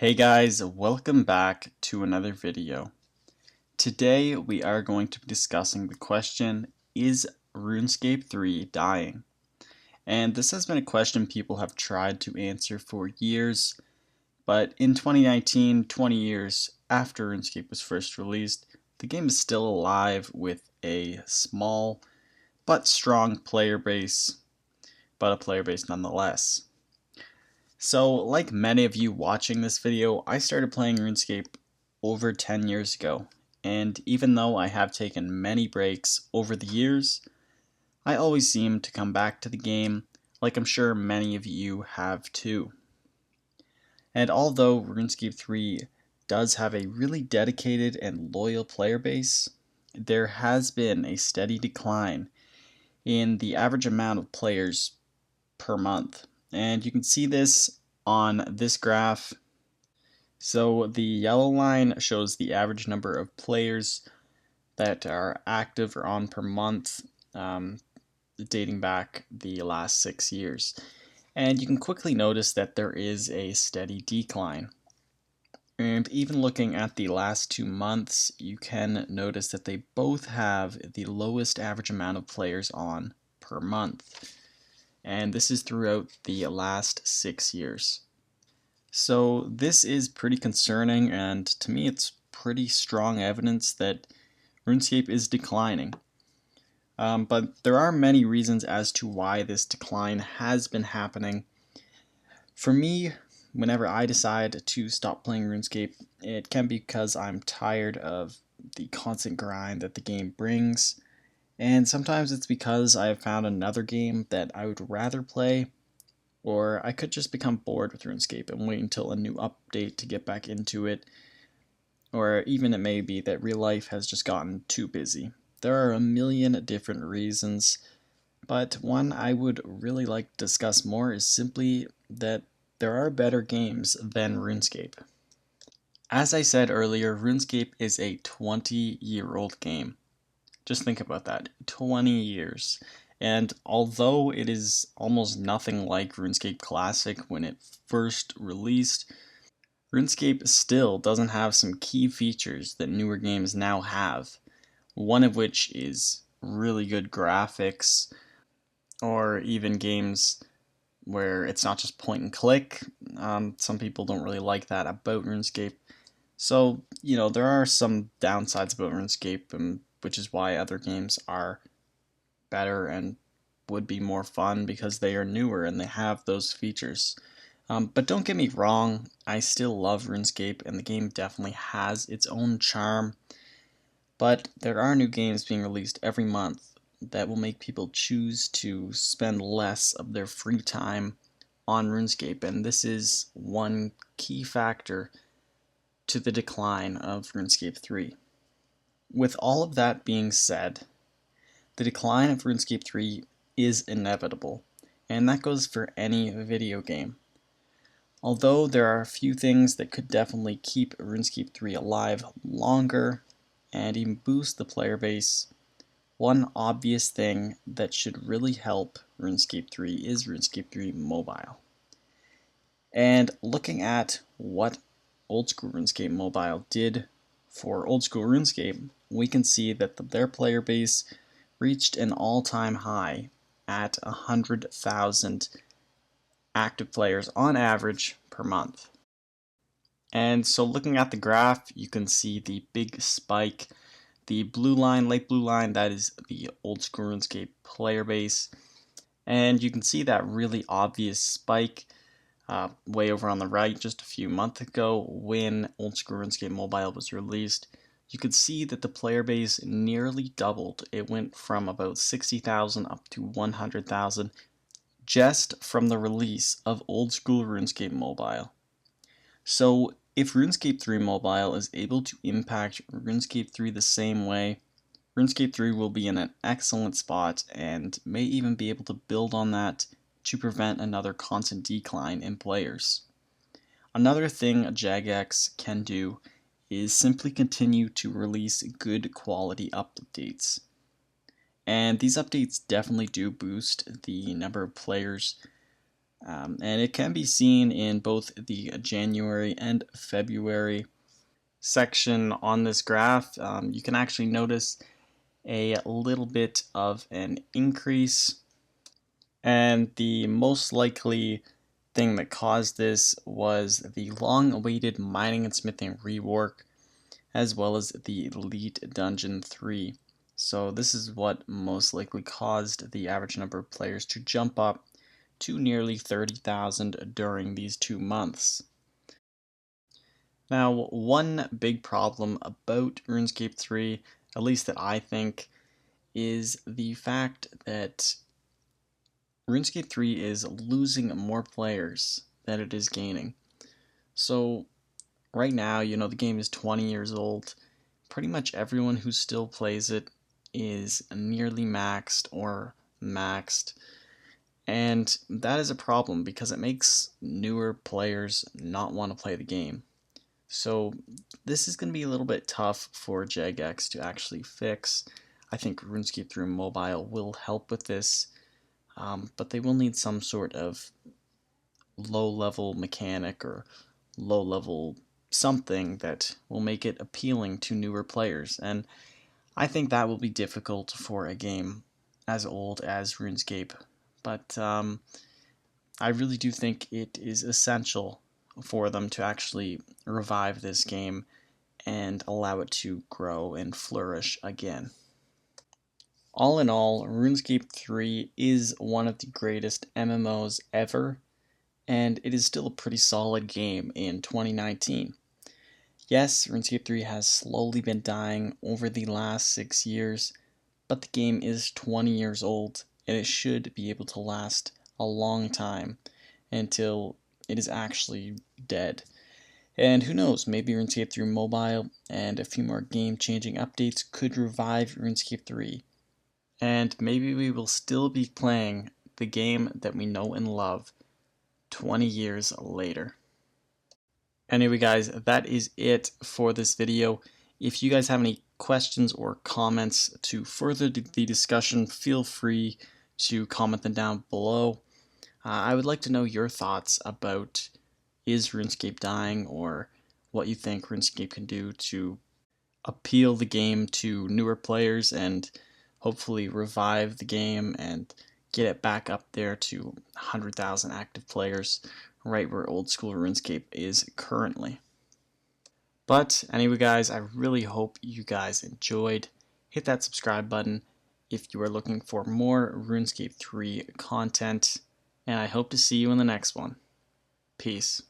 Hey guys, welcome back to another video. Today we are going to be discussing the question, is RuneScape 3 dying? And this has been a question people have tried to answer for years, but in 2019, 20 years after RuneScape was first released, the game is still alive with a small but strong player base, but a player base nonetheless. So, like many of you watching this video, I started playing RuneScape over 10 years ago, and even though I have taken many breaks over the years, I always seem to come back to the game, like I'm sure many of you have too. And although RuneScape 3 does have a really dedicated and loyal player base, there has been a steady decline in the average amount of players per month. And you can see this on this graph. So the yellow line shows the average number of players that are active or on per month, dating back the last 6 years. And you can quickly notice that there is a steady decline. And even looking at the last 2 months, you can notice that they both have the lowest average amount of players on per month. And this is throughout the last 6 years. So this is pretty concerning, and to me it's pretty strong evidence that RuneScape is declining. But there are many reasons as to why this decline has been happening. For me, whenever I decide to stop playing RuneScape, it can be because I'm tired of the constant grind that the game brings. And sometimes it's because I have found another game that I would rather play, or I could just become bored with RuneScape and wait until a new update to get back into it, or even it may be that real life has just gotten too busy. There are a million different reasons, but one I would really like to discuss more is simply that there are better games than RuneScape. As I said earlier, RuneScape is a 20-year-old game. Just think about that, 20 years. And although it is almost nothing like RuneScape Classic when it first released, RuneScape still doesn't have some key features that newer games now have. One of which is really good graphics, or even games where it's not just point and click. Some people don't really like that about RuneScape. So, there are some downsides about RuneScape, which is why other games are better and would be more fun because they are newer and they have those features. But don't get me wrong, I still love RuneScape and the game definitely has its own charm. But there are new games being released every month that will make people choose to spend less of their free time on RuneScape, and this is one key factor to the decline of RuneScape 3. With all of that being said, the decline of RuneScape 3 is inevitable, and that goes for any video game. Although there are a few things that could definitely keep RuneScape 3 alive longer and even boost the player base, one obvious thing that should really help RuneScape 3 is RuneScape 3 Mobile. And looking at what old school RuneScape Mobile did for old school RuneScape, we can see that their player base reached an all-time high at 100,000 active players on average per month. And so looking at the graph, you can see the big spike. The blue line, light blue line, that is the old school RuneScape player base. And you can see that really obvious spike way over on the right just a few months ago when old school RuneScape Mobile was released. You could see that the player base nearly doubled. It went from about 60,000 up to 100,000 just from the release of old school RuneScape Mobile. So if RuneScape 3 Mobile is able to impact RuneScape 3 the same way, RuneScape 3 will be in an excellent spot and may even be able to build on that to prevent another constant decline in players. Another thing Jagex can do is simply continue to release good quality updates. And these updates definitely do boost the number of players And it can be seen in both the January and February section on this graph. You can actually notice a little bit of an increase, and the most likely thing that caused this was the long-awaited mining and smithing rework, as well as the Elite Dungeon 3. So this is what most likely caused the average number of players to jump up to nearly 30,000 during these 2 months. Now, one big problem about RuneScape 3, at least that I think, is the fact that RuneScape 3 is losing more players than it is gaining. So right now, the game is 20 years old. Pretty much everyone who still plays it is nearly maxed or maxed. And that is a problem because it makes newer players not want to play the game. So this is going to be a little bit tough for Jagex to actually fix. I think RuneScape 3 Mobile will help with this, but they will need some sort of low-level mechanic or low-level something that will make it appealing to newer players. And I think that will be difficult for a game as old as RuneScape. But I really do think it is essential for them to actually revive this game and allow it to grow and flourish again. All in all, RuneScape 3 is one of the greatest MMOs ever, and it is still a pretty solid game in 2019. Yes, RuneScape 3 has slowly been dying over the last 6 years, but the game is 20 years old, and it should be able to last a long time until it is actually dead. And who knows, maybe RuneScape 3 Mobile and a few more game-changing updates could revive RuneScape 3. And maybe we will still be playing the game that we know and love 20 years later. Anyway guys, that is it for this video. If you guys have any questions or comments to further the discussion, feel free to comment them down below. I would like to know your thoughts about Is RuneScape dying, or what you think RuneScape can do to appeal the game to newer players and hopefully revive the game and get it back up there to 100,000 active players, right where old school RuneScape is currently. But anyway guys, I really hope you guys enjoyed. Hit that subscribe button if you are looking for more RuneScape 3 content, and I hope to see you in the next one. Peace.